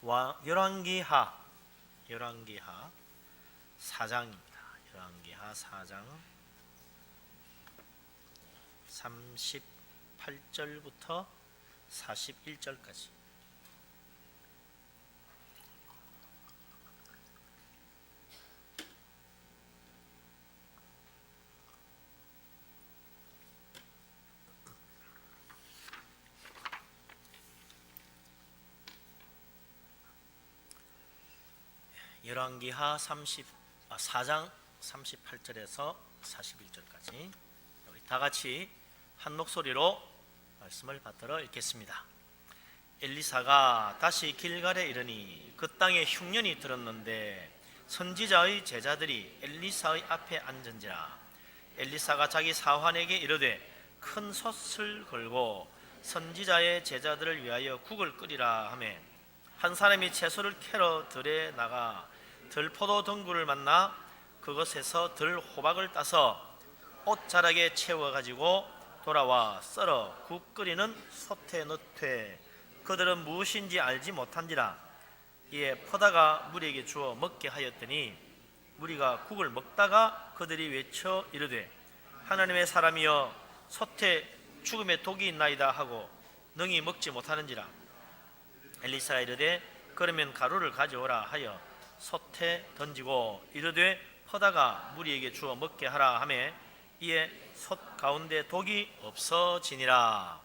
열왕기하 4장입니다. 열왕기하 4장 38절부터 41절까지. 열왕기하 4장 38절에서 41절까지 우리 다같이 한 목소리로 말씀을 받들어 읽겠습니다. 엘리사가 다시 길갈에 이르니 그 땅에 흉년이 들었는데 선지자의 제자들이 엘리사의 앞에 앉은지라. 엘리사가 자기 사환에게 이르되 큰 솥을 걸고 선지자의 제자들을 위하여 국을 끓이라 하매 한 사람이 채소를 캐러 들에 나가 들포도 덩굴을 만나 그것에서 들 호박을 따서 옷자락에 채워 가지고 돌아와 썰어 국 끓이는 솥에 넣되 그들은 무엇인지 알지 못한지라. 이에 퍼다가 무리에게 주어 먹게 하였더니 무리가 국을 먹다가 그들이 외쳐 이르되 하나님의 사람이여 솥에 죽음의 독이 있나이다 하고 능히 먹지 못하는지라. 엘리사가 이르되 그러면 가루를 가져오라 하여 솥에 던지고 이르되 퍼다가 무리에게 주어 먹게 하라 하매 이에 솥 가운데 독이 없어지니라.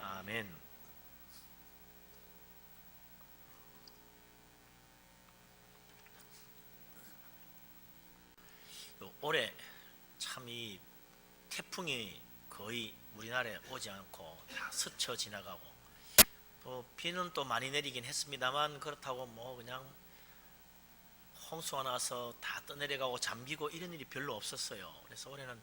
아멘. 올해 참 이 태풍이 거의 우리나라에 오지 않고 다 스쳐 지나가고 또 비는 또 많이 내리긴 했습니다만 그렇다고 뭐 그냥 홍수가 나서 다 떠내려가고 잠기고 이런 일이 별로 없었어요. 그래서 올해는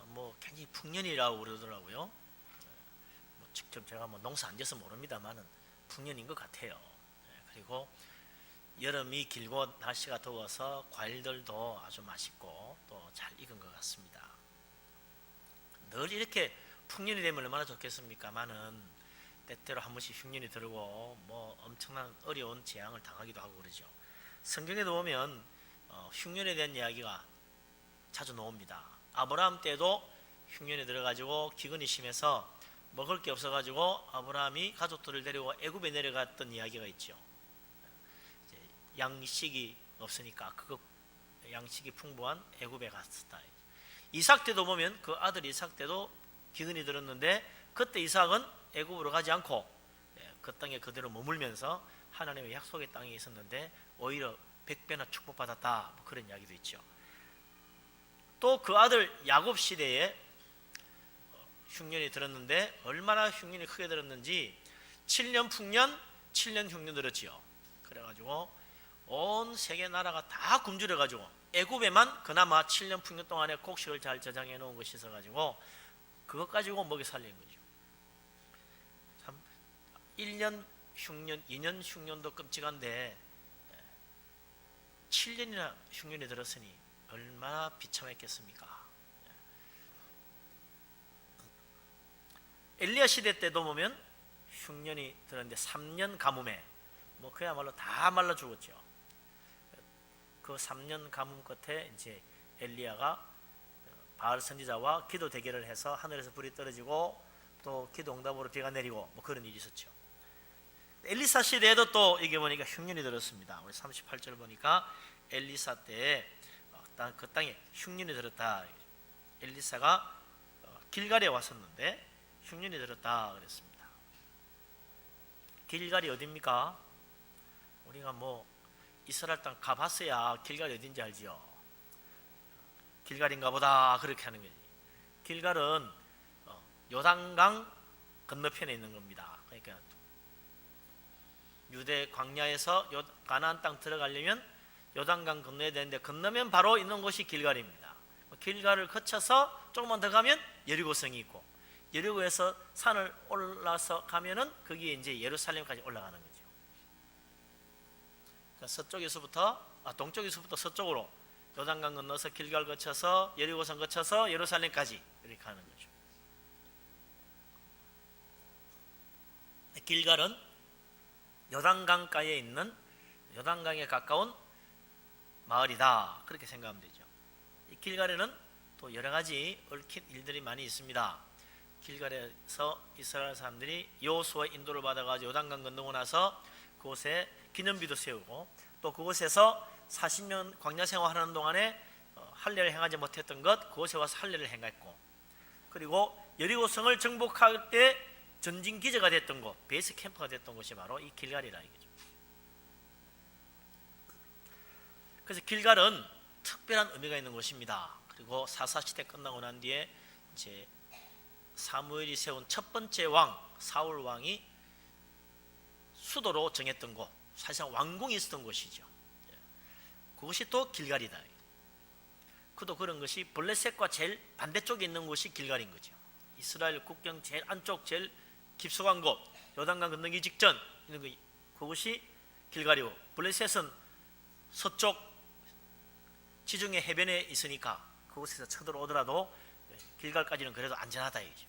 뭐 굉장히 풍년이라고 그러더라고요. 뭐 직접 제가 뭐 농사 안 지어서 모릅니다만은 풍년인 것 같아요. 그리고 여름이 길고 날씨가 더워서 과일들도 아주 맛있고 또 잘 익은 것 같습니다. 늘 이렇게 풍년이 되면 얼마나 좋겠습니까만은 때때로 한 번씩 흉년이 들고 뭐 엄청난 어려운 재앙을 당하기도 하고 그러죠. 성경에도 보면 흉년에 대한 이야기가 자주 나옵니다. 아브라함 때도 흉년에 들어가지고 기근이 심해서 먹을 게 없어가지고 아브라함이 가족들을 데리고 애굽에 내려갔던 이야기가 있죠. 양식이 없으니까 그거 양식이 풍부한 애굽에 갔었다. 이삭 때도 보면 그 아들 이삭 때도 기근이 들었는데 그때 이삭은 애굽으로 가지 않고 그 땅에 그대로 머물면서 하나님의 약속의 땅에 있었는데 오히려 100배나 축복받았다, 뭐 그런 이야기도 있죠. 또 그 아들 야곱 시대에 흉년이 들었는데 얼마나 흉년이 크게 들었는지 7년 풍년 7년 흉년 들었지요. 그래가지고 온 세계 나라가 다 굶주려가지고 애굽에만 그나마 7년 풍년 동안에 곡식을 잘 저장해 놓은 것이 있어가지고 그것 가지고 먹여 살린 거죠. 참 1년 흉년 2년 흉년도 끔찍한데 7년이나 흉년이 들었으니 얼마나 비참했겠습니까? 엘리야 시대 때도 보면 흉년이 들었는데 3년 가뭄에 뭐 그야말로 다 말라 죽었죠. 그 3년 가뭄 끝에 이제 엘리야가 바알 선지자와 기도 대결을 해서 하늘에서 불이 떨어지고 또 기도 응답으로 비가 내리고 뭐 그런 일이 있었죠. 엘리사 시대에도 또 이게 보니까 흉년이 들었습니다. 우리 38절 보니까 엘리사 때에 그 땅에 흉년이 들었다. 엘리사가 길갈에 왔었는데 흉년이 들었다 그랬습니다. 길갈이 어디입니까? 우리가 뭐 이스라엘 땅 가봤어야 길갈이 어딘지 알지요. 길갈인가 보다 그렇게 하는 거지. 길갈은 요단강 건너편에 있는 겁니다. 그러니까 유대 광야에서 가나안 땅 들어가려면 요단강 건너야 되는데 건너면 바로 있는 곳이 길갈입니다. 길갈을 거쳐서 조금만 더 가면 여리고성이 있고 여리고에서 산을 올라서 가면은 거기에 이제 예루살렘까지 올라가는 거죠. 그러니까 동쪽에서부터 서쪽으로 요단강 건너서 길갈 거쳐서 여리고성 거쳐서 예루살렘까지 이렇게 가는 거죠. 길갈은 요단강가에 있는 요단강에 가까운 마을이다, 그렇게 생각하면 되죠. 이 길갈에는 또 여러 가지 얽힌 일들이 많이 있습니다. 길갈에서 이스라엘 사람들이 여호수아의 인도를 받아가지고 요단강 건너고 나서 그곳에 기념비도 세우고, 또 그곳에서 40년 광야 생활하는 동안에 할례를 행하지 못했던 것 그곳에 와서 할례를 행했고, 그리고 여리고성을 정복할 때 전진 기지가 됐던 곳, 베이스 캠프가 됐던 곳이 바로 이 길갈이라 이거죠. 그래서 길갈은 특별한 의미가 있는 곳입니다. 그리고 사사시대 끝나고 난 뒤에 이제 사무엘이 세운 첫 번째 왕 사울 왕이 수도로 정했던 곳, 사실상 왕궁이 있었던 곳이죠. 그것이 또 길갈이다. 그도 그런 것이 블레셋과 제일 반대쪽에 있는 곳이 길갈인 거죠. 이스라엘 국경 제일 안쪽 제일 깊숙한 곳, 요단강 건너기 직전 있는 그곳이 길갈이고, 블레셋은 서쪽 지중해 해변에 있으니까 그곳에서 쳐들어오더라도 길갈까지는 그래도 안전하다 이거죠.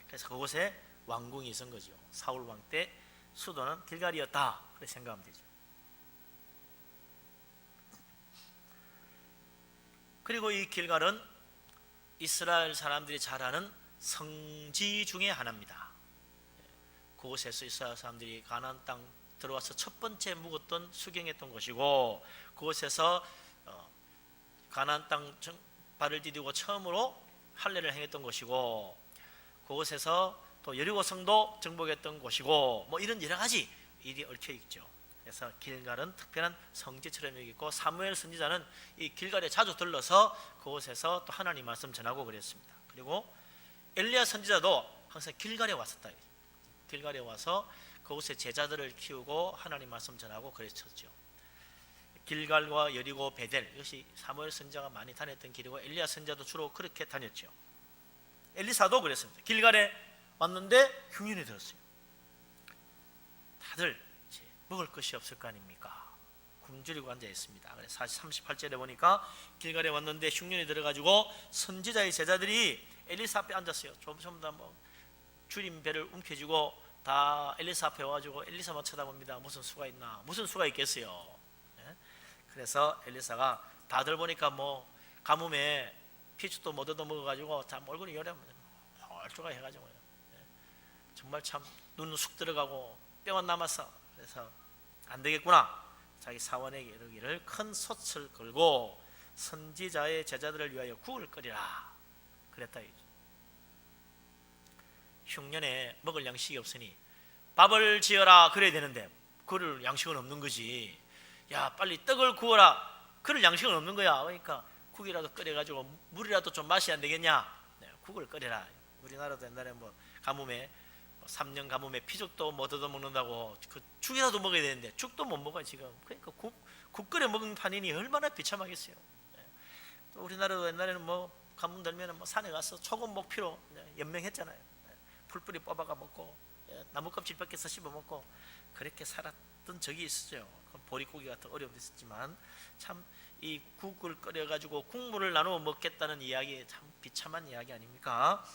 그래서 그곳에 왕궁이 있은 거죠. 사울 왕 때 수도는 길갈이었다, 그렇게 생각하면 되죠. 그리고 이 길갈은 이스라엘 사람들이 잘 아는 성지 중에 하나입니다. 그곳에서 이스라엘 사람들이 가나안 땅 들어와서 첫 번째 묵었던 수경했던 곳이고, 그곳에서 가나안 땅 발을 디디고 처음으로 할례를 행했던 곳이고, 그곳에서 또 여리고성도 정복했던 곳이고, 뭐 이런 여러 가지 일이 얽혀 있죠. 그래서 길갈은 특별한 성지처럼 여기고, 사무엘 선지자는 이 길갈에 자주 들러서 그곳에서 또 하나님 말씀 전하고 그랬습니다. 그리고 엘리야 선지자도 항상 길갈에 왔었다. 길갈에 와서 그곳에 제자들을 키우고 하나님 말씀 전하고 그랬었죠. 길갈과 여리고 베델, 이것이 사무엘 선지자가 많이 다녔던 길이고, 엘리야 선지자도 주로 그렇게 다녔죠. 엘리사도 그랬습니다. 길갈에 왔는데 흉년이 들었어요. 다들 이제 먹을 것이 없을 거 아닙니까? 굶주리고 앉아 있습니다. 그래서 38절에 보니까 길갈에 왔는데 흉년이 들어가지고 선지자의 제자들이 엘리사 앞에 앉았어요. 좀 더 뭐 줄임 배를 움켜쥐고 다 엘리사 앞에 와가지고 엘리사만 쳐다봅니다. 무슨 수가 있나? 무슨 수가 있겠어요? 네? 그래서 엘리사가 다들 보니까 뭐 가뭄에 피죽도 못 얻어 먹어가지고 참 얼굴이 헐쭉하 해가지고 정말 참 눈 쑥 들어가고 뼈만 남았어. 그래서 안 되겠구나. 자기 사원에게 이르기를 큰 솥을 걸고 선지자의 제자들을 위하여 국을 끓이라 그랬다. 흉년에 먹을 양식이 없으니 밥을 지어라 그래야 되는데 그럴 양식은 없는 거지. 야, 빨리 떡을 구워라. 그럴 양식은 없는 거야. 그러니까 국이라도 끓여가지고 물이라도 좀 마셔야 안 되겠냐. 네, 국을 끓여라. 우리나라도 옛날에 뭐 가뭄에 3년 가뭄에 피죽도 못 얻어 먹는다고 그 죽이라도 먹어야 되는데 죽도 못 먹어요 지금. 그러니까 국 끓여 먹는 판인이 얼마나 비참하겠어요. 네. 또 우리나라도 옛날에는 뭐 가뭄 들면 뭐 산에 가서 초금 목피로 연명했잖아요. 네. 풀뿌리 뽑아가 먹고 나무 껍질 벗겨서 씹어 먹고 그렇게 살았던 적이 있었죠. 보릿고기 같은 어려움도 있었지만 참 이 국을 끓여가지고 국물을 나누어 먹겠다는 이야기 참 비참한 이야기 아닙니까?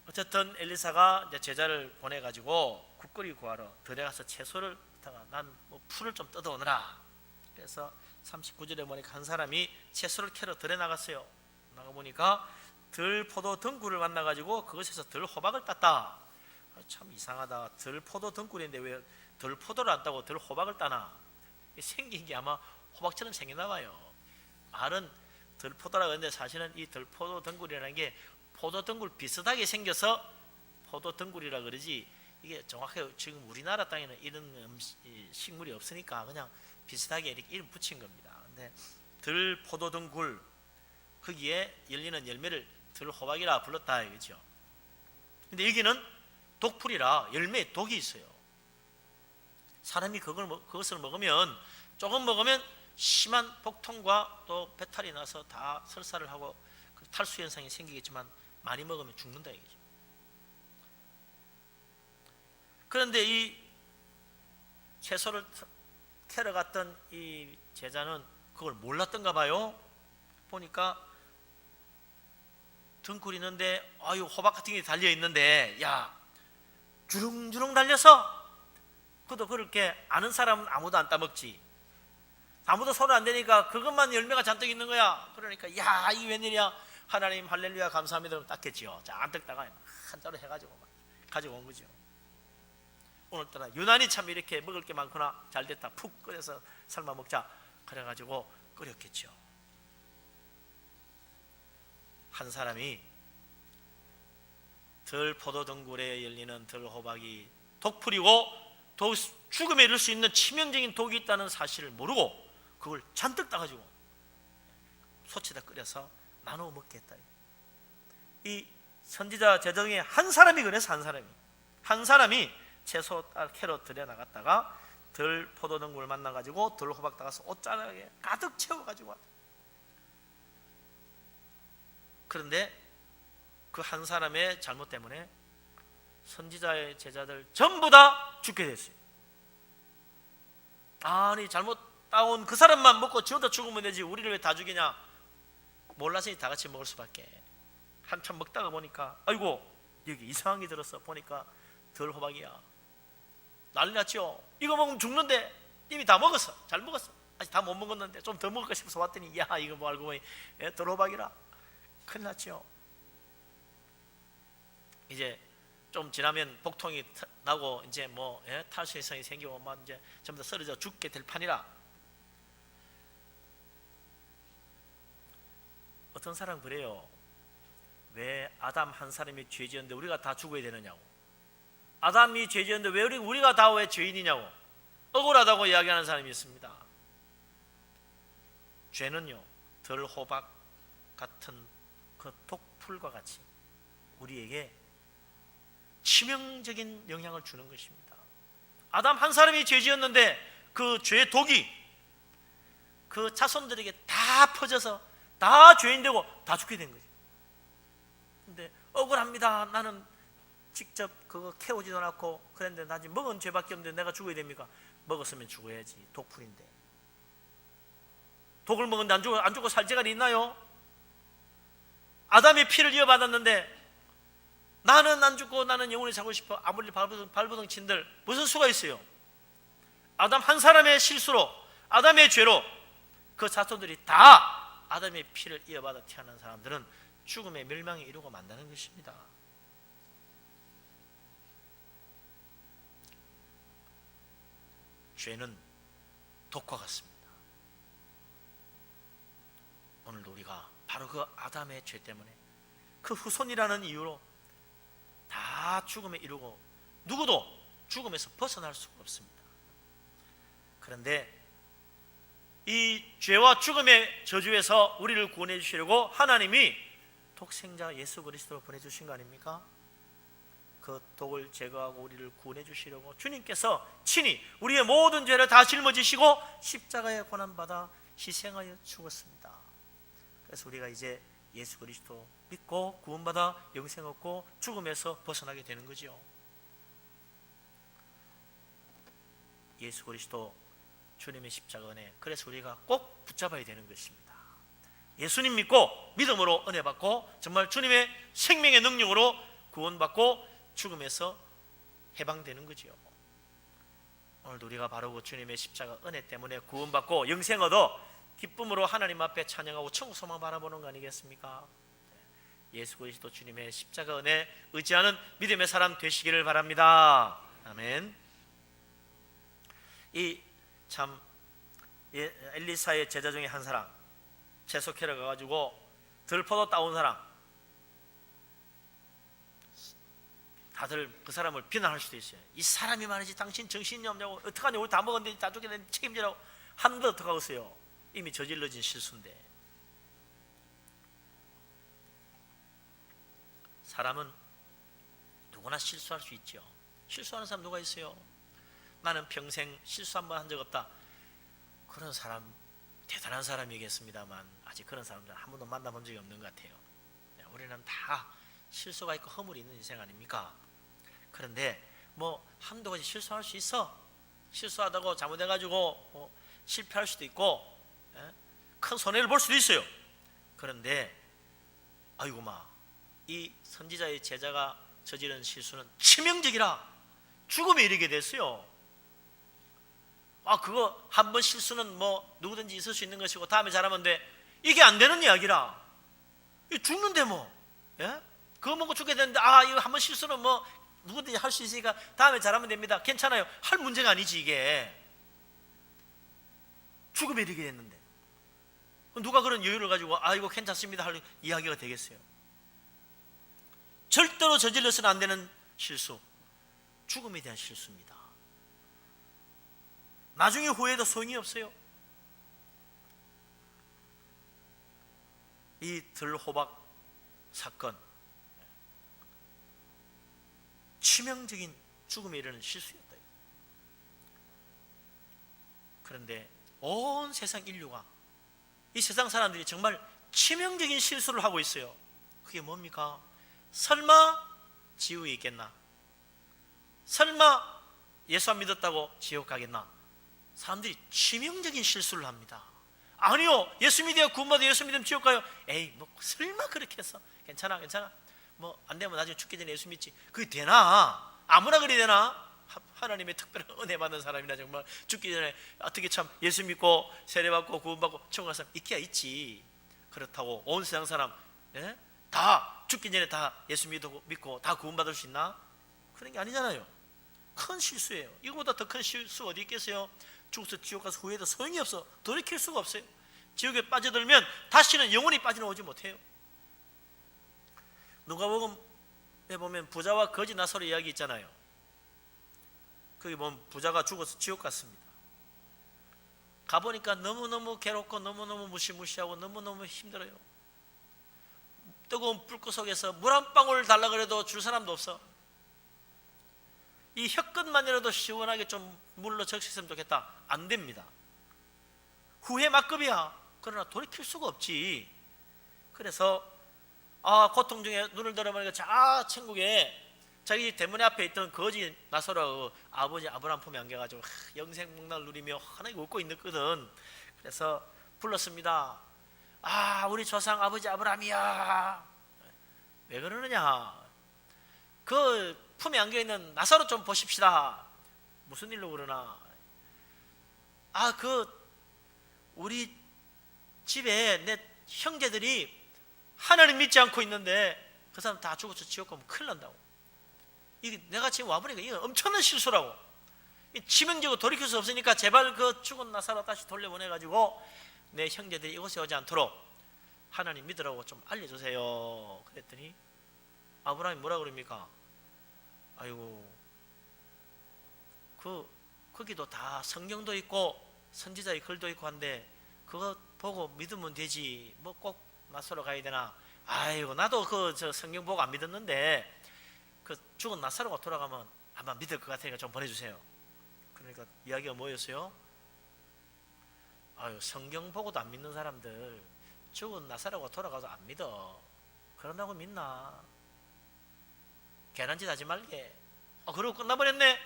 어쨌든 엘리사가 이제 제자를 보내가지고 국거리 구하러 들에 가서 채소를 난 뭐 풀을 좀 뜯어오느라. 그래서 39절에 보니까 한 사람이 채소를 캐러 들에 나갔어요. 나가 보니까 들포도 덩굴을 만나가지고 그것에서 들호박을 땄다. 참 이상하다. 들포도 덩굴인데 왜 들포도를 안 따고 들호박을 따나? 생긴 게 아마 호박처럼 생겼나 봐요. 말은 들포도라고 하는데 사실은 이 들포도 덩굴이라는 게 포도 덩굴 비슷하게 생겨서 포도 덩굴이라 그러지, 이게 정확하게 지금 우리나라 땅에는 이런 식물이 없으니까 그냥 비슷하게 이렇게 이름 붙인 겁니다. 근데 들포도 덩굴, 거기에 열리는 열매를 들호박이라 불렀다 이거죠. 근데 여기는 독풀이라 열매에 독이 있어요. 사람이 그것을 먹으면, 조금 먹으면 심한 복통과 또 배탈이 나서 다 설사를 하고 탈수 현상이 생기겠지만 많이 먹으면 죽는다 이거죠. 그런데 이 채소를 캐러 갔던 이 제자는 그걸 몰랐던가 봐요. 보니까 덩굴이 있는데 호박 같은 게 달려 있는데, 야, 주렁주렁 달려서 그도 그렇게 아는 사람은 아무도 안 따먹지. 아무도 손을 안 대니까 그것만 열매가 잔뜩 있는 거야. 그러니까 야, 이 웬일이야. 하나님 할렐루야 감사합니다. 그럼 땄겠지요. 잔뜩 따가 한 자루 해가지고 막 가지고 온 거죠. 오늘따라 유난히 참 이렇게 먹을 게 많구나. 잘 됐다. 푹 끓여서 삶아 먹자. 그래가지고 끓였겠죠. 한 사람이 들 포도덩굴에 열리는 들 호박이 독풀이고 죽음에 이를 수 있는 치명적인 독이 있다는 사실을 모르고 그걸 잔뜩 따가지고 솥에다 끓여서 나누어 먹겠다. 이 선지자 제자 중에 한 사람이 그래서 한 사람이 채소 캐러 들여 나갔다가 들 포도덩굴을 만나가지고 들 호박 따가서 옷자락에 가득 채워가지고 왔다. 그런데 그 한 사람의 잘못 때문에 선지자의 제자들 전부 다 죽게 됐어요. 아니 잘못 따온 그 사람만 먹고 지 혼자 죽으면 되지 우리를 왜 다 죽이냐. 몰라서 다 같이 먹을 수밖에. 한참 먹다가 보니까 아이고 여기 이상한 게 들었어. 보니까 들 호박이야. 난리 났죠. 이거 먹으면 죽는데 이미 다 먹었어. 잘 먹었어. 아직 다 못 먹었는데 좀 더 먹을까 싶어서 왔더니 야 이거 뭐 알고 보니 들 호박이라. 큰일 났죠. 이제 좀 지나면 복통이 나고 이제 뭐 탈수해성이 생기고 막 이제 전부 다 쓰러져 죽게 될 판이라. 어떤 사람 그래요. 왜 아담 한 사람이 죄 지었는데 우리가 다 죽어야 되느냐고. 아담이 죄 지었는데 왜 우리가 다 왜 죄인이냐고 억울하다고 이야기하는 사람이 있습니다. 죄는요 들 호박 같은 그 독풀과 같이 우리에게 치명적인 영향을 주는 것입니다. 아담 한 사람이 죄 지었는데 그 죄의 독이 그 자손들에게 다 퍼져서 다 죄인 되고 다 죽게 된 거죠. 근데 억울합니다. 나는 직접 그거 캐오지도 않았고 그랬는데 나 지금 먹은 죄밖에 없는데 내가 죽어야 됩니까? 먹었으면 죽어야지. 독풀인데. 독을 먹었는데 안 죽고 살 재간이 있나요? 아담의 피를 이어받았는데 나는 안 죽고 나는 영원히 살고 싶어. 아무리 발버둥 친들 무슨 수가 있어요? 아담 한 사람의 실수로 아담의 죄로 그 자손들이 다 아담의 피를 이어받아 태어난 사람들은 죽음의 멸망에 이르고 만다는 것입니다. 죄는 독과 같습니다. 오늘도 우리가 바로 그 아담의 죄 때문에 그 후손이라는 이유로 다 죽음에 이르고 누구도 죽음에서 벗어날 수가 없습니다. 그런데 이 죄와 죽음의 저주에서 우리를 구원해 주시려고 하나님이 독생자 예수 그리스도를 보내주신 거 아닙니까? 그 독을 제거하고 우리를 구원해 주시려고 주님께서 친히 우리의 모든 죄를 다 짊어지시고 십자가에 고난받아 희생하여 죽었습니다. 그래서 우리가 이제 예수 그리스도 믿고 구원받아 영생 얻고 죽음에서 벗어나게 되는 거죠. 예수 그리스도 주님의 십자가 은혜, 그래서 우리가 꼭 붙잡아야 되는 것입니다. 예수님 믿고 믿음으로 은혜 받고 정말 주님의 생명의 능력으로 구원받고 죽음에서 해방되는 거지요. 오늘도 우리가 바로 그 주님의 십자가 은혜 때문에 구원받고 영생 얻어 기쁨으로 하나님 앞에 찬양하고 천국 소망 바라보는 거 아니겠습니까? 예수 그리스도 주님의 십자가 은혜 의지하는 믿음의 사람 되시기를 바랍니다. 아멘. 이 참 엘리사의 제자 중에 한 사람 채소 캐러 가가지고 들포도 따온 사람, 다들 그 사람을 비난할 수도 있어요. 이 사람이 말이지 당신 정신이 없냐고, 어떡하냐, 우리 다 먹었는데 다 죽게 된 책임지라고 하는데 어떡하겠어요. 이미 저질러진 실수인데. 사람은 누구나 실수할 수 있죠. 실수하는 사람 누가 있어요? 나는 평생 실수 한 번 한 적 없다. 그런 사람 대단한 사람이겠습니다만 아직 그런 사람들 한 번도 만나본 적이 없는 것 같아요. 우리는 다 실수가 있고 허물이 있는 인생 아닙니까? 그런데 뭐 한두 가지 실수할 수 있어. 실수하다고 잘못해가지고 실패할 수도 있고 큰 손해를 볼 수도 있어요. 그런데 아이고 이 선지자의 제자가 저지른 실수는 치명적이라 죽음에 이르게 됐어요. 그거 한 번 실수는 뭐 누구든지 있을 수 있는 것이고 다음에 잘하면 돼. 이게 안 되는 이야기라. 죽는데 뭐, 예? 그거 먹고 죽게 되는데 이거 한 번 실수는 뭐 누구든지 할 수 있으니까 다음에 잘하면 됩니다. 괜찮아요. 할 문제가 아니지. 이게 죽음에 이르게 됐는데 누가 그런 여유를 가지고 이거 괜찮습니다 할 이야기가 되겠어요? 절대로 저질러서는 안 되는 실수, 죽음에 대한 실수입니다. 나중에 후회해도 소용이 없어요. 이 들호박 사건, 치명적인 죽음에 이르는 실수였다. 그런데 온 세상 인류가, 이 세상 사람들이 정말 치명적인 실수를 하고 있어요. 그게 뭡니까? 설마 지옥에 있겠나? 설마 예수 안 믿었다고 지옥 가겠나? 사람들이 치명적인 실수를 합니다. 아니요, 예수 믿어야 구원받아, 예수 믿으면 지옥 가요. 에이, 뭐 설마 그렇게 해서 괜찮아 뭐 안 되면 나중에 죽기 전에 예수 믿지. 그게 되나? 아무나 그리 되나? 하나님의 특별한 은혜 받는 사람이나 정말 죽기 전에 어떻게 참 예수 믿고 세례받고 구원받고 천국 갈 사람 있기야 있지. 그렇다고 온 세상 사람 다 죽기 전에 다 예수 믿고 다 구원받을 수 있나? 그런 게 아니잖아요. 큰 실수예요. 이거보다 더 큰 실수 어디 있겠어요? 죽어서 지옥 가서 후회해도 소용이 없어. 돌이킬 수가 없어요. 지옥에 빠져들면 다시는 영원히 빠져나오지 못해요. 누가복음에 보면 부자와 거지 나사로 이야기 있잖아요. 거기 보면 부자가 죽어서 지옥 갔습니다. 가보니까 너무너무 괴롭고 너무너무 무시무시하고 너무너무 힘들어요. 뜨거운 불꽃 속에서 물 한 방울 달라 그래도 줄 사람도 없어. 이 혀끝만이라도 시원하게 좀 물로 적셨으면 좋겠다. 안 됩니다. 후회 막급이야. 그러나 돌이킬 수가 없지. 그래서 고통 중에 눈을 들어보니까 천국에 자기 집 대문 앞에 있던 거지 나사로 아버지 아브라함 품에 안겨가지고 영생복락을 누리며 하나님 웃고 있거든. 그래서 불렀습니다. 우리 조상 아버지 아브라함이야. 왜 그러느냐? 그 품에 안겨있는 나사로 좀 보십시다. 무슨 일로 그러나? 우리 집에 내 형제들이 하나님 믿지 않고 있는데 그 사람 다 죽어서 지옥 가면 큰일 난다고. 이게 내가 지금 와보니까 이거 엄청난 실수라고. 치명적으로 돌이킬 수 없으니까 제발 그 죽은 나사로 다시 돌려보내가지고 내 형제들이 이곳에 오지 않도록 하나님 믿으라고 좀 알려주세요. 그랬더니 아브라함이 뭐라 그럽니까? 아이고, 거기도 다 성경도 있고 선지자의 글도 있고 한데 그거 보고 믿으면 되지. 뭐 꼭 나사로 가야 되나? 아이고, 나도 저 성경 보고 안 믿었는데 그 죽은 나사로가 돌아가면 아마 믿을 것 같으니까 좀 보내주세요. 그러니까 이야기가 뭐였어요? 성경 보고도 안 믿는 사람들 죽은 나사로가 돌아가서 안 믿어. 그런다고 믿나? 괜한 짓 하지 말게. 그러고 끝나버렸네.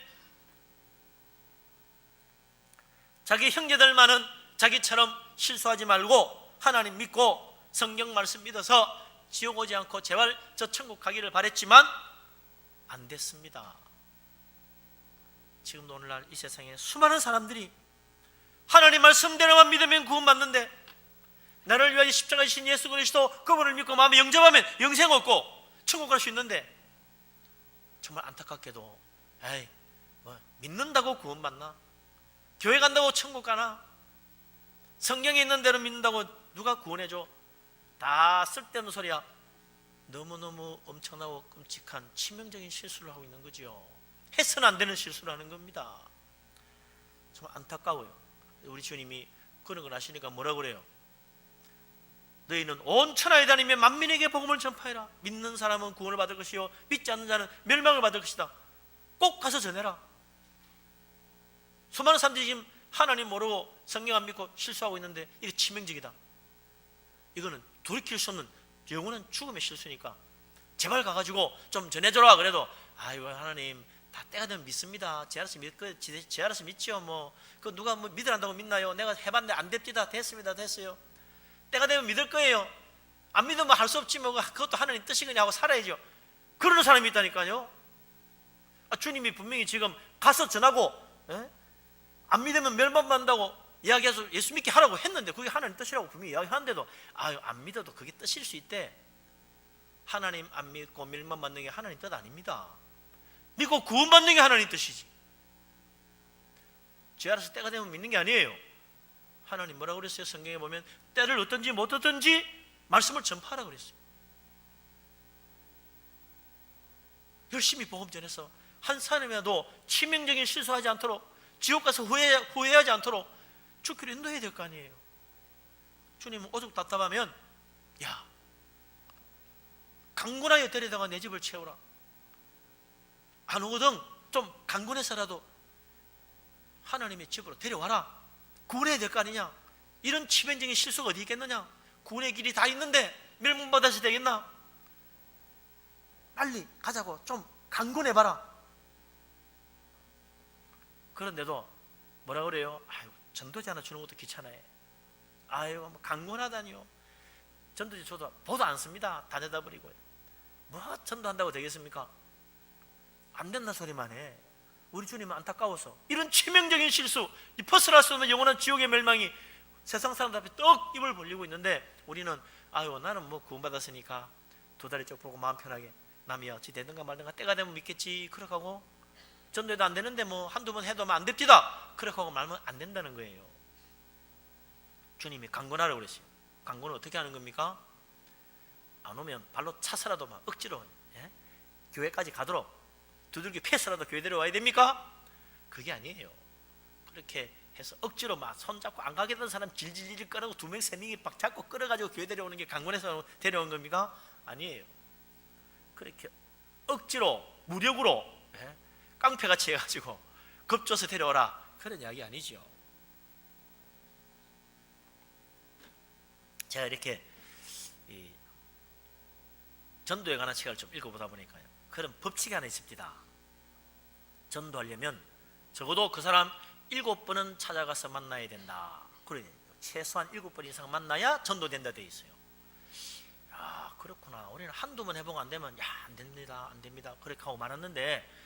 자기 형제들만은 자기처럼 실수하지 말고 하나님 믿고 성경 말씀 믿어서 지옥 오지 않고 제발 저 천국 가기를 바랬지만 안 됐습니다. 지금도 오늘날 이 세상에 수많은 사람들이 하나님 말씀대로만 믿으면 구원받는데 나를 위하여 십자가에 지신 예수 그리스도 그분을 믿고 마음에 영접하면 영생 얻고 천국 갈 수 있는데 정말 안타깝게도 믿는다고 구원받나? 교회 간다고 천국 가나? 성경에 있는 대로 믿는다고 누가 구원해줘? 다 쓸데없는 소리야. 너무너무 엄청나고 끔찍한 치명적인 실수를 하고 있는 거죠. 해서는 안 되는 실수를 하는 겁니다. 정말 안타까워요. 우리 주님이 그런 걸 아시니까 뭐라 그래요? 너희는 온 천하에 다니며 만민에게 복음을 전파해라. 믿는 사람은 구원을 받을 것이요 믿지 않는 자는 멸망을 받을 것이다. 꼭 가서 전해라. 수많은 사람들이 지금 하나님 모르고 성경 안 믿고 실수하고 있는데 이게 치명적이다. 이거는 돌이킬 수 없는 영원한 죽음의 실수니까 제발 가가지고 좀 전해줘라. 그래도 하나님 다 때가 되면 믿습니다. 제 알아서 믿지요. 그 누가 믿으란다고 믿나요? 내가 해봤는데 안 됩니다. 됐습니다. 됐어요. 때가 되면 믿을 거예요. 안 믿으면 할 수 없지. 그것도 하나님 뜻이거냐 하고 살아야죠. 그러는 사람이 있다니까요. 주님이 분명히 지금 가서 전하고 안 믿으면 멸망받는다고 이야기해서 예수 믿게 하라고 했는데, 그게 하나님 뜻이라고 분명히 이야기하는데도 안 믿어도 그게 뜻일 수 있대. 하나님 안 믿고 멸망받는 게 하나님 뜻 아닙니다. 믿고 구원받는 게 하나님 뜻이지. 죄 알아서 때가 되면 믿는 게 아니에요. 하나님 뭐라고 그랬어요? 성경에 보면 때를 얻든지 못 얻든지 말씀을 전파하라 그랬어요. 열심히 복음 전해서 한 사람이라도 치명적인 실수하지 않도록, 지옥 가서 후회하지 않도록 죽기로 인도해야 될 거 아니에요. 주님은 오죽 답답하면 야, 강군하여 데려다가 내 집을 채우라. 안 오거든 좀 강군해서라도 하나님의 집으로 데려와라. 구원해야 될 거 아니냐. 이런 치명적인 실수가 어디 있겠느냐. 구원의 길이 다 있는데 멸망받아서 되겠나. 빨리 가자고 좀 강군해봐라. 그런데도 뭐라 그래요? 아유, 전도지 하나 주는 것도 귀찮아해. 아유, 뭐 강군하다니요. 전도지 줘도 보도 안 씁니다. 다 내다버리고요. 뭐 전도한다고 되겠습니까? 안 된다 소리만 해. 우리 주님은 안타까워서 이런 치명적인 실수, 이 벗어날 수 없는 영원한 지옥의 멸망이 세상 사람들 앞에 떡 입을 벌리고 있는데, 우리는 아유, 나는 뭐 구원받았으니까 두 다리 쭉 보고 마음 편하게 남이야 어찌 되든가 말든가 때가 되면 믿겠지 그렇게 하고, 전도해도 안 되는데 뭐 한두 번 해도 안 됩니다 그렇게 하고 말면 안 된다는 거예요. 주님이 강권하라고 그랬어요. 강권은 어떻게 하는 겁니까? 안 오면 발로 차서라도 막 억지로 교회까지 가도록 두들겨 패서라도 교회 데려와야 됩니까? 그게 아니에요. 그렇게 해서 억지로 막 손잡고 안 가겠다는 사람 질질질 끌어고 2명 3명이 막 잡고 끌어가지고 교회 데려오는 게 강권해서 데려온 겁니까? 아니에요. 그렇게 억지로 무력으로 깡패같이 해가지고 겁줘서 데려오라 그런 이야기 아니죠. 제가 이렇게 이 전도에 관한 책을 좀 읽어보다 보니까요, 그런 법칙이 하나 있습니다. 전도하려면 적어도 그 사람 7번은 찾아가서 만나야 된다. 그래, 최소한 7번 이상 만나야 전도된다 돼 있어요. 야, 그렇구나. 우리는 한두 번 해보고 안 되면 야, 안 됩니다, 안 됩니다 그렇게 하고 말았는데,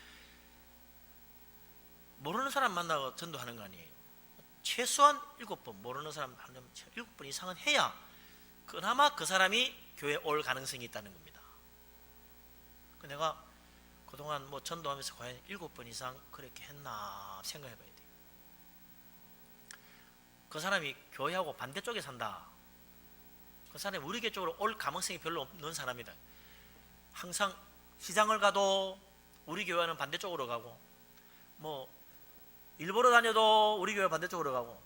모르는 사람 만나고 전도하는 거 아니에요. 최소한 7번, 모르는 사람 하려면 7번 이상은 해야 그나마 그 사람이 교회에 올 가능성이 있다는 겁니다. 내가 그동안 뭐 전도하면서 과연 7번 이상 그렇게 했나 생각해 봐야 돼요. 그 사람이 교회하고 반대쪽에 산다. 그 사람이 우리 교회 쪽으로 올 가능성이 별로 없는 사람이다. 항상 시장을 가도 우리 교회는 반대쪽으로 가고, 뭐 일보러 다녀도 우리 교회 반대쪽으로 가고,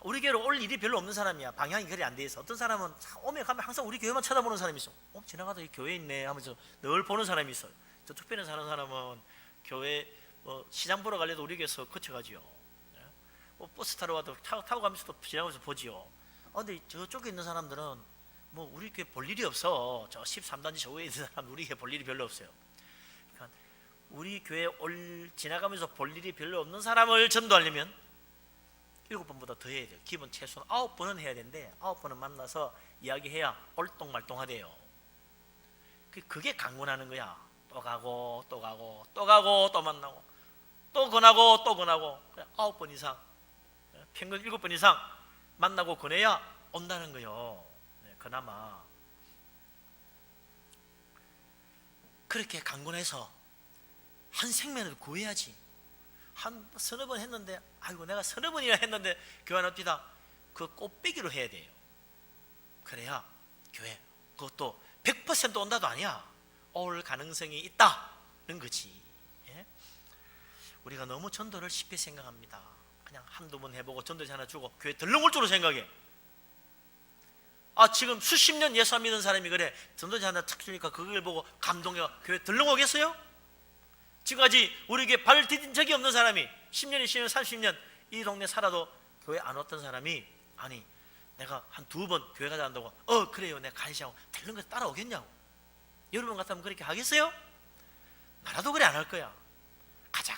우리 교회로 올 일이 별로 없는 사람이야. 방향이 그리 안 돼 있어. 어떤 사람은 오면 가면 항상 우리 교회만 쳐다보는 사람이 있어. 지나가다 이 교회 있네 하면서 늘 보는 사람이 있어요. 저쪽 편에 사는 사람은 교회 시장 보러 가려도 우리 교회에서 거쳐가지요. 버스 타러 와도 타고 가면서도 지나가면서 보지요. 근데 저쪽에 있는 사람들은 뭐 우리 교회 볼 일이 없어. 저 13단지 저 위에 있는 사람 우리 교회 볼 일이 별로 없어요. 그러니까 우리 교회 지나가면서 볼 일이 별로 없는 사람을 전도하려면 7번보다 더 해야 돼요. 기본 최소한 9번은 해야 되는데 9번은 만나서 이야기해야 얼똥말똥하대요. 그게 강권하는 거야. 또 가고 또 가고 또 가고 또 만나고 또 권하고 또 권하고 9번 이상, 평균 7번 이상 만나고 권해야 온다는 거요. 그나마 그렇게 강권해서 한 생명을 구해야지. 한 서너 번 했는데 아이고 내가 서너 번이나 했는데 교회 안 옵니다. 그 꽃배기로 해야 돼요. 그래야 교회 그것도 100% 온다도 아니야. 올 가능성이 있다는 거지. 우리가 너무 전도를 쉽게 생각합니다. 그냥 한두 번 해보고 전도지 하나 주고 교회 덜렁 올 줄로 생각해. 지금 수십 년 예수 안 믿는 사람이 그래 전도지 하나 탁 주니까 그걸 보고 감동해 교회 덜렁 오겠어요? 지금까지 우리 교회 발을 디딘 적이 없는 사람이 10년, 20년, 30년 이 동네 살아도 교회 안 왔던 사람이 아니 내가 한 2번 교회 가자 한다고 그래요 내가 가시하고 덜렁 가서 따라오겠냐고. 여러분 같으면 그렇게 하겠어요? 나라도 그래 안 할 거야. 가자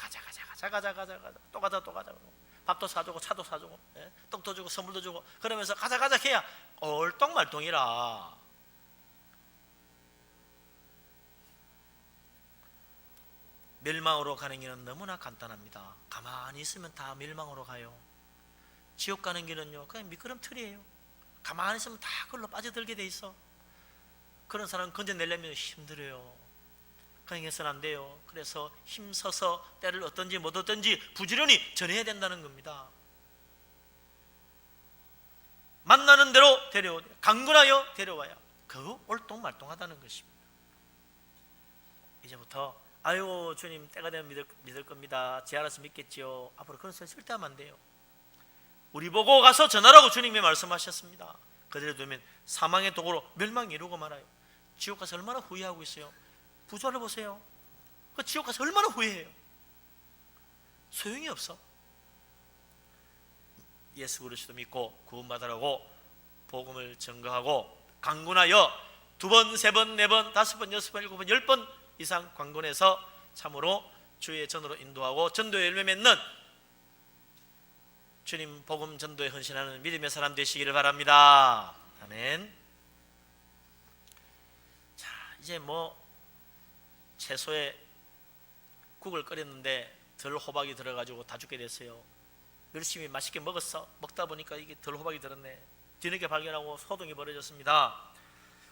또 가자 밥도 사주고 차도 사주고 떡도 주고 선물도 주고 그러면서 가자 해야 얼똥말똥이라. 멸망으로 가는 길은 너무나 간단합니다. 가만히 있으면 다 멸망으로 가요. 지옥 가는 길은요, 그냥 미끄럼틀이에요. 가만히 있으면 다 그걸로 빠져들게 돼 있어. 그런 사람 건져내려면 힘들어요. 그냥 해서는 안 돼요. 그래서 힘써서 때를 얻든지 못 얻든지 부지런히 전해야 된다는 겁니다. 만나는 대로 데려오되 강군하여 데려와야 그 올동말동하다는 것입니다. 이제부터 아유 주님 때가 되면 믿을 겁니다. 제 알아서 믿겠지요. 앞으로 그런 소리 절대 하면 안 돼요. 우리 보고 가서 전하라고 주님이 말씀하셨습니다. 그대로 두면 사망의 도구로 멸망이 이루고 말아요. 지옥 가서 얼마나 후회하고 있어요. 부조를 보세요. 그 지옥 가서 얼마나 후회해요. 소용이 없어. 예수 그리스도 믿고 구원받으라고 복음을 전거하고 강군하여 2번, 3번, 4번, 5번, 6번, 7번, 10번 이상 강군해서 참으로 주의 전으로 인도하고 전도에 열매 맺는 주님 복음 전도에 헌신하는 믿음의 사람 되시기를 바랍니다. 아멘. 자, 이제 채소에 국을 끓였는데 덜 호박이 들어가지고 다 죽게 됐어요. 열심히 맛있게 먹다 보니까 이게 덜 호박이 들었네. 뒤늦게 발견하고 소동이 벌어졌습니다.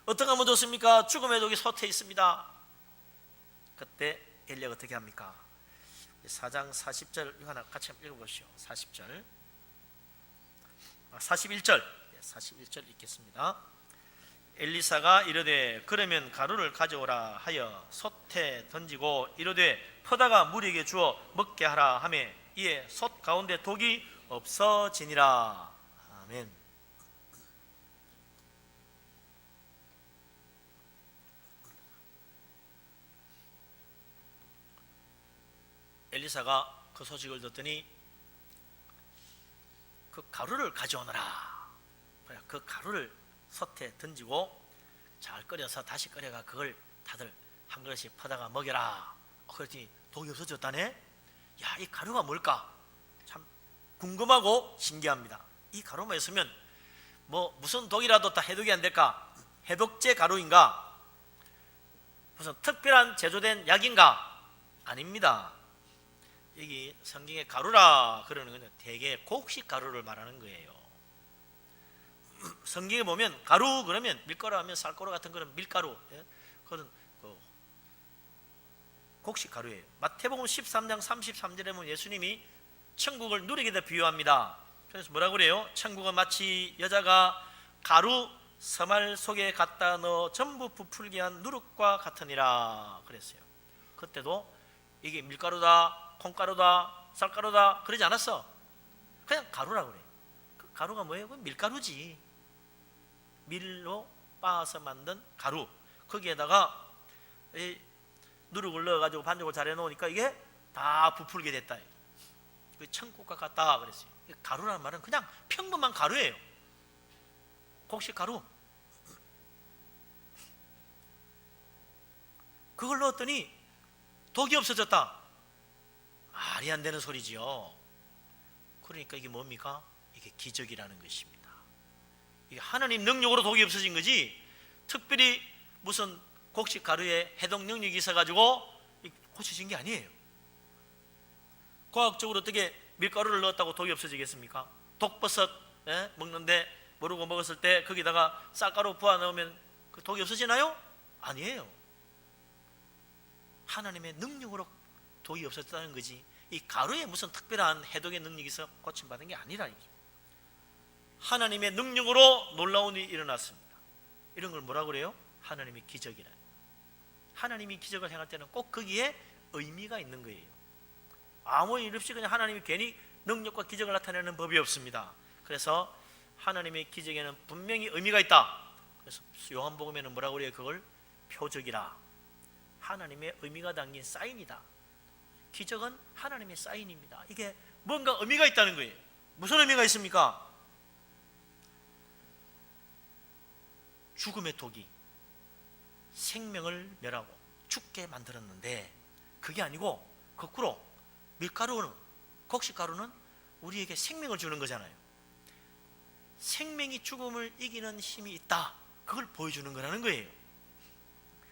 어떻게 하면 좋습니까? 죽음의 독이 솟아 있습니다. 그때 엘리야가 어떻게 합니까? 4장 40절 이거 하나 같이 읽어보시오. 40절 41절 읽겠습니다. 엘리사가 이르되 그러면 가루를 가져오라 하여 솥에 던지고 이르되 퍼다가 무리에게 주어 먹게 하라 하며 이에 솥 가운데 독이 없어지니라. 아멘. 엘리사가 그 소식을 듣더니 그 가루를 가져오너라. 그 가루를 솥에 던지고 잘 끓여서 다시 끓여가 그걸 다들 한 그릇씩 퍼다가 먹여라. 그랬더니 독이 없어졌다네. 야, 이 가루가 뭘까? 참 궁금하고 신기합니다. 이 가루만 있으면 무슨 독이라도 다 해독이 안 될까? 해독제 가루인가? 무슨 특별한 제조된 약인가? 아닙니다. 여기 성경에 가루라 그러는 것은 대개 곡식 가루를 말하는 거예요. 성경에 보면 가루 그러면 밀가루 하면 쌀가루 같은 그런 밀가루, 그런 곡식 가루예요. 마태복음 13장 33절에 보면 예수님이 천국을 누리게다 비유합니다. 그래서 뭐라고 그래요? 천국은 마치 여자가 가루 서말 속에 갖다 넣어 전부 부풀게 한 누룩과 같으니라 그랬어요. 그때도 이게 밀가루다, 콩가루다, 쌀가루다 그러지 않았어. 그냥 가루라고 그래. 그 가루가 뭐예요? 그 밀가루지. 밀로 빻아서 만든 가루. 거기에다가 이 누룩을 넣어가지고 반죽을 잘 해놓으니까 이게 다 부풀게 됐다. 그 천국과 같다 그랬어요. 가루라는 말은 그냥 평범한 가루예요. 곡식 가루. 그걸 넣었더니 독이 없어졌다. 말이 안 되는 소리지요. 그러니까 이게 뭡니까? 이게 기적이라는 것입니다. 이게 하나님 능력으로 독이 없어진 거지 특별히 무슨 곡식 가루에 해독 능력이 있어가지고 고쳐진 게 아니에요. 과학적으로 어떻게 밀가루를 넣었다고 독이 없어지겠습니까? 독버섯 먹는데 모르고 먹었을 때 거기다가 쌀가루 부어 넣으면 그 독이 없어지나요? 아니에요. 하나님의 능력으로 독이 없어졌다는 거지 이 가루에 무슨 특별한 해독의 능력이 있어 고침받은 게 아니라 하나님의 능력으로 놀라운 일이 일어났습니다. 이런 걸 뭐라고 그래요? 하나님의 기적이라. 하나님이 기적을 행할 때는 꼭 거기에 의미가 있는 거예요. 아무 일 없이 그냥 하나님이 괜히 능력과 기적을 나타내는 법이 없습니다. 그래서 하나님의 기적에는 분명히 의미가 있다. 그래서 요한복음에는 뭐라고 그래요? 그걸 표적이라. 하나님의 의미가 담긴 사인이다. 기적은 하나님의 사인입니다. 이게 뭔가 의미가 있다는 거예요. 무슨 의미가 있습니까? 죽음의 독이 생명을 멸하고 죽게 만들었는데 그게 아니고 거꾸로 밀가루는 곡식가루는 우리에게 생명을 주는 거잖아요. 생명이 죽음을 이기는 힘이 있다. 그걸 보여주는 거라는 거예요.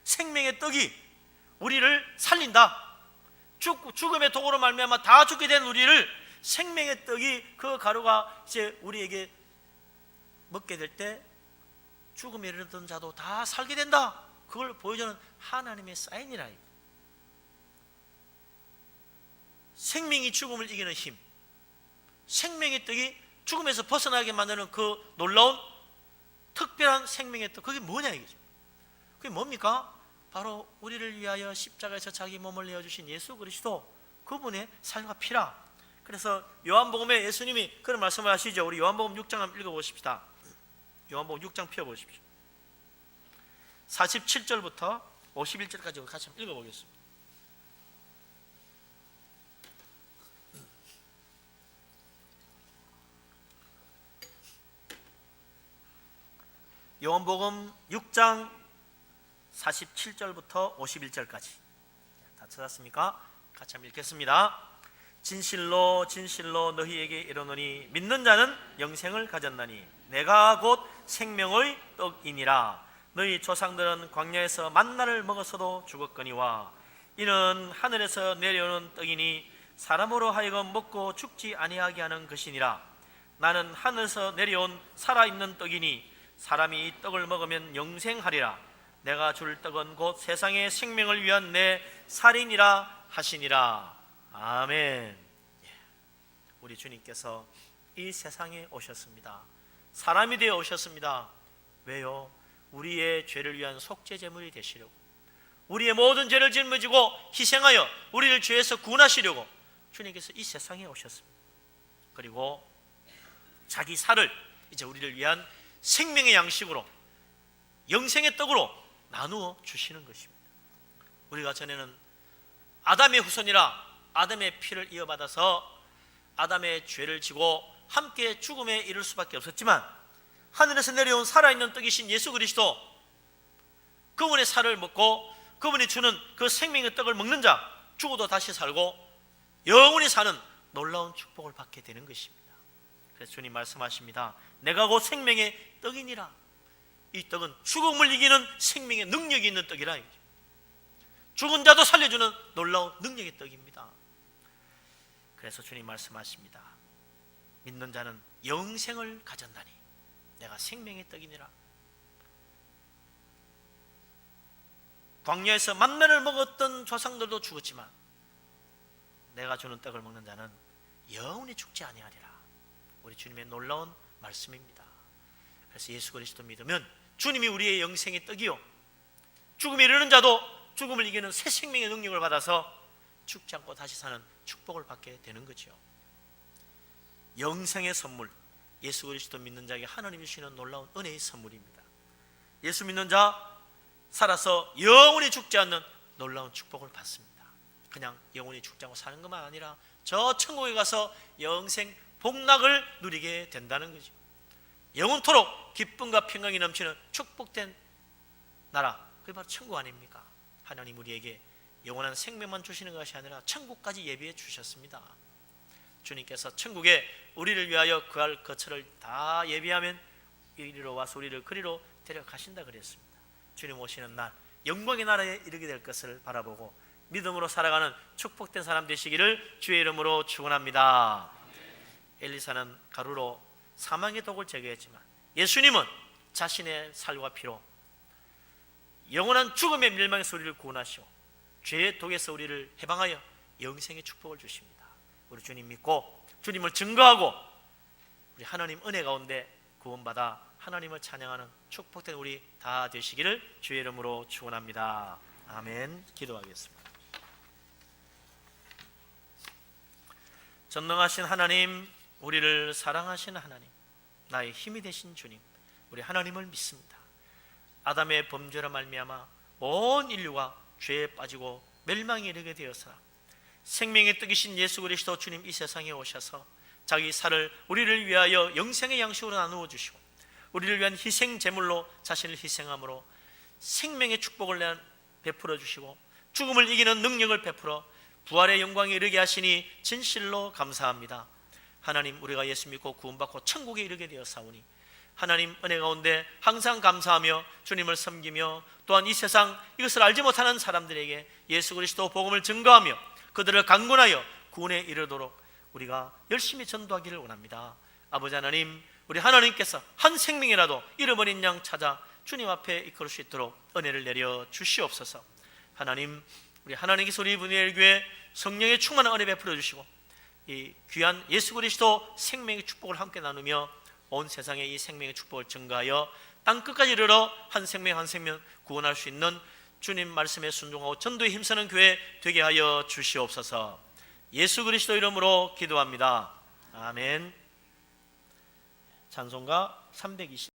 생명의 떡이 우리를 살린다. 죽음의 도구로 말미암아 다 죽게 된 우리를 생명의 떡이 그 가루가 이제 우리에게 먹게 될 때 죽음에 이르렀던 자도 다 살게 된다. 그걸 보여주는 하나님의 사인이라. 생명이 죽음을 이기는 힘, 생명의 떡이 죽음에서 벗어나게 만드는 그 놀라운 특별한 생명의 떡, 그게 뭐냐 이거죠. 그게 뭡니까? 바로 우리를 위하여 십자가에서 자기 몸을 내어주신 예수 그리스도, 그분의 삶과 피라. 그래서 요한복음에 예수님이 그런 말씀을 하시죠. 우리 요한복음 6장 한번 읽어보십시다. 요한복음 6장 펴보십시오. 47절부터 51절까지 같이 한번 읽어보겠습니다. 요한복음 6장 47절부터 51절까지 다 찾았습니까? 같이 한번 읽겠습니다. 진실로 진실로 너희에게 이르노니 믿는 자는 영생을 가졌나니 내가 곧 생명의 떡이니라. 너희 조상들은 광야에서 만나를 먹었어도 죽었거니와 이는 하늘에서 내려오는 떡이니 사람으로 하여금 먹고 죽지 아니하게 하는 것이니라. 나는 하늘에서 내려온 살아있는 떡이니 사람이 이 떡을 먹으면 영생하리라. 내가 줄 떡은 곧 세상의 생명을 위한 내 살이니라 하시니라. 아멘. 우리 주님께서 이 세상에 오셨습니다. 사람이 되어 오셨습니다. 왜요? 우리의 죄를 위한 속죄 제물이 되시려고, 우리의 모든 죄를 짊어지고 희생하여 우리를 죄에서 구원하시려고 주님께서 이 세상에 오셨습니다. 그리고 자기 살을 이제 우리를 위한 생명의 양식으로, 영생의 떡으로 나누어 주시는 것입니다. 우리가 전에는 아담의 후손이라 아담의 피를 이어받아서 아담의 죄를 지고 함께 죽음에 이를 수밖에 없었지만, 하늘에서 내려온 살아있는 떡이신 예수 그리스도, 그분의 살을 먹고 그분이 주는 그 생명의 떡을 먹는 자, 죽어도 다시 살고 영원히 사는 놀라운 축복을 받게 되는 것입니다. 그래서 주님 말씀하십니다. 내가 곧 생명의 떡이니라. 이 떡은 죽음을 이기는 생명의 능력이 있는 떡이라. 죽은 자도 살려주는 놀라운 능력의 떡입니다. 그래서 주님 말씀하십니다. 믿는 자는 영생을 가졌나니 내가 생명의 떡이니라. 광야에서 만나를 먹었던 조상들도 죽었지만 내가 주는 떡을 먹는 자는 영원히 죽지 아니하리라. 우리 주님의 놀라운 말씀입니다. 그래서 예수 그리스도 믿으면 주님이 우리의 영생의 떡이요, 죽음에 이르는 자도 죽음을 이기는 새 생명의 능력을 받아서 죽지 않고 다시 사는 축복을 받게 되는 거죠. 영생의 선물, 예수 그리스도 믿는 자에게 하나님이 주시는 놀라운 은혜의 선물입니다. 예수 믿는 자 살아서 영원히 죽지 않는 놀라운 축복을 받습니다. 그냥 영원히 죽지 않고 사는 것만 아니라 저 천국에 가서 영생 복락을 누리게 된다는 거죠. 영원토록 기쁨과 평강이 넘치는 축복된 나라, 그게 바로 천국 아닙니까? 하나님 우리에게 영원한 생명만 주시는 것이 아니라 천국까지 예비해 주셨습니다. 주님께서 천국에 우리를 위하여 그할 거처를 다 예비하면 이리로 와서 우리를 그리로 데려가신다 그랬습니다. 주님 오시는 날 영광의 나라에 이르게 될 것을 바라보고 믿음으로 살아가는 축복된 사람 되시기를 주의 이름으로 축원합니다. 엘리사는 가루로 사망의 독을 제거했지만 예수님은 자신의 살과 피로 영원한 죽음의 멸망에서 우리를 구원하시고 죄의 독에서 우리를 해방하여 영생의 축복을 주십니다. 우리 주님 믿고 주님을 증거하고 우리 하나님 은혜 가운데 구원받아 하나님을 찬양하는 축복된 우리 다 되시기를 주의 이름으로 축원합니다. 아멘. 기도하겠습니다. 전능하신 하나님, 우리를 사랑하신 하나님, 나의 힘이 되신 주님, 우리 하나님을 믿습니다. 아담의 범죄로 말미암아 온 인류가 죄에 빠지고 멸망에 이르게 되어서 생명의 떡이신 예수 그리스도 주님 이 세상에 오셔서 자기 살을 우리를 위하여 영생의 양식으로 나누어 주시고 우리를 위한 희생 제물로 자신을 희생함으로 생명의 축복을 베풀어 주시고 죽음을 이기는 능력을 베풀어 부활의 영광에 이르게 하시니 진실로 감사합니다. 하나님, 우리가 예수 믿고 구원받고 천국에 이르게 되었사오니 하나님 은혜 가운데 항상 감사하며 주님을 섬기며 또한 이 세상 이것을 알지 못하는 사람들에게 예수 그리스도 복음을 증거하며 그들을 강권하여 구원에 이르도록 우리가 열심히 전도하기를 원합니다. 아버지 하나님, 우리 하나님께서 한 생명이라도 잃어버린 양 찾아 주님 앞에 이끌 수 있도록 은혜를 내려 주시옵소서. 하나님, 우리 하나님께서 우리 분의 교회 성령의 충만한 은혜 베풀어 주시고 이 귀한 예수 그리스도 생명의 축복을 함께 나누며 온 세상에 이 생명의 축복을 증가하여 땅끝까지 이르러 한 생명 한 생명 구원할 수 있는 주님 말씀에 순종하고 전도에 힘쓰는 교회 되게 하여 주시옵소서. 예수 그리스도 이름으로 기도합니다. 아멘. 찬송가 320